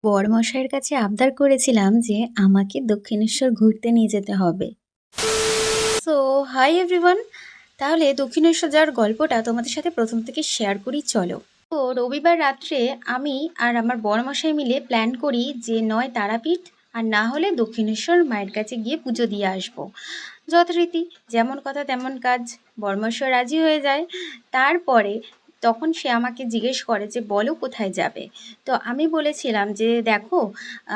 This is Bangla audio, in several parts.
বড়মশাইয়ের কাছে আবদার করেছিলাম যে আমাকে দক্ষিণেশ্বর ঘুরতে নিয়ে যেতে হবে। সো হাই এভরিওয়ান, তাহলে দক্ষিণেশ্বর যাওয়ার গল্পটা তোমাদের সাথে প্রথম থেকে শেয়ার করি, চলো। তো রবিবার রাত্রে আমি আর আমার বড়মশাই মিলে প্ল্যান করি যে নয় তারাপীঠ আর না হলে দক্ষিণেশ্বর মায়ের কাছে গিয়ে পুজো দিয়ে আসবো। যথারীতি যেমন কথা তেমন কাজ, বড়মশাই রাজি হয়ে যায়। তারপরে তখন সে আমাকে জিজ্ঞেস করে যে বলো কোথায় যাবে। তো আমি বলেছিলাম যে দেখো,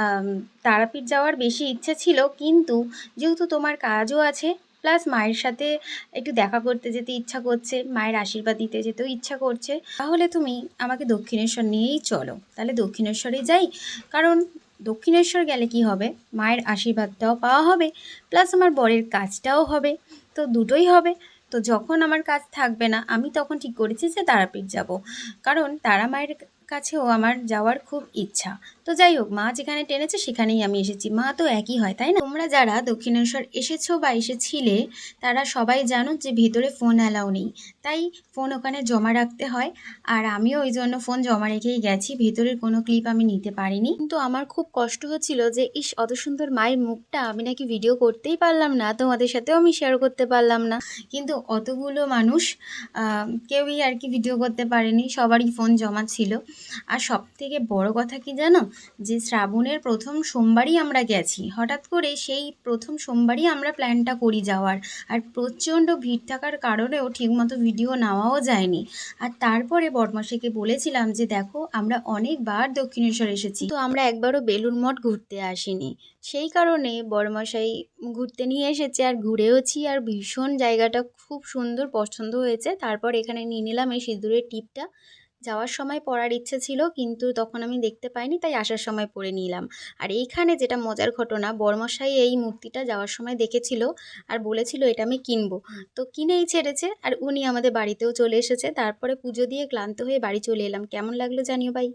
আম, তারাপীঠ যাওয়ার বেশি ইচ্ছা ছিল, কিন্তু যেহেতু তোমার কাজও আছে, প্লাস মায়ের সাথে একটু দেখা করতে যেতে ইচ্ছা করছে, মায়ের আশীর্বাদ দিতে যেতেও ইচ্ছা করছে, তাহলে তুমি আমাকে দক্ষিণেশ্বর নিয়েই চলো। তাহলে দক্ষিণেশ্বরে যাই, কারণ দক্ষিণেশ্বর গেলে কি হবে, মায়ের আশীর্বাদটাও পাওয়া হবে, প্লাস আমার বরের কাজটাও হবে, তো দুটোই হবে। তো যখন আমার কাজ থাকবে না, আমি তখন ঠিক করেছি যে তারাপীঠ যাব, কারণ তারা মায়ের কাছেও আমার যাওয়ার খুব ইচ্ছা। তো যাই হোক, মা যেখানে টেনেছে সেখানেই আমি এসেছি, মা তো একই হয় তাই না। তোমরা যারা দক্ষিণেশ্বর এসেছো বা এসেছিলে তারা সবাই জানো যে ভেতরে ফোন অ্যালাউ নেই, তাই ফোন ওখানে জমা রাখতে হয়। আর আমিও ওই জন্য ফোন জমা রেখেই গেছি, ভেতরের কোনো ক্লিপ আমি নিতে পারিনি। কিন্তু আমার খুব কষ্ট হচ্ছিল যে ইস, অত সুন্দর মায়ের মুখটা আমি নাকি ভিডিও করতেই পারলাম না, তোমাদের সাথেও আমি শেয়ার করতে পারলাম না। কিন্তু অতগুলো মানুষ কেউই আর কি ভিডিও করতে পারেনি, সবারই ফোন জমা ছিল। আর সব থেকে বড় কথা কি জানো, যে শ্রাবণের প্রথম সোমবারই আমরা গেছি, হঠাৎ করে সেই প্রথম সোমবারই আমরা প্ল্যানটা করি যাওয়ার। আর প্রচণ্ড ভিড় থাকার কারণেও ঠিকমতো ভিডিও নেওয়াও যায়নি। আর তারপরে বড়মাসিকে বলেছিলাম যে দেখো, আমরা অনেকবার দক্ষিণেশ্বর এসেছি, তো আমরা একবারও বেলুড় মঠ ঘুরতে আসিনি। সেই কারণে বড়মশাই ঘুরতে নিয়ে এসেছে, আর ঘুরেওছি, আর ভীষণ জায়গাটা খুব সুন্দর, পছন্দ হয়েছে। তারপর এখানে নিয়ে নিলাম এই সিঁদুরের টিপটা। যাওয়ার সময় পরার ইচ্ছে ছিল, কিন্তু তখন আমি দেখতে পাইনি, তাই আসার সময় পরে নিলাম। আর এইখানে যেটা মজার ঘটনা, বড়মশাই এই মূর্তিটা যাওয়ার সময় দেখেছিল আর বলেছিল এটা আমি কিনবো, তো কিনেই ছেড়েছে। আর উনি আমাদের বাড়িতেও চলে এসেছে। তারপরে পুজো দিয়ে ক্লান্ত হয়ে বাড়ি চলে এলাম। কেমন লাগলো জানিও ভাই।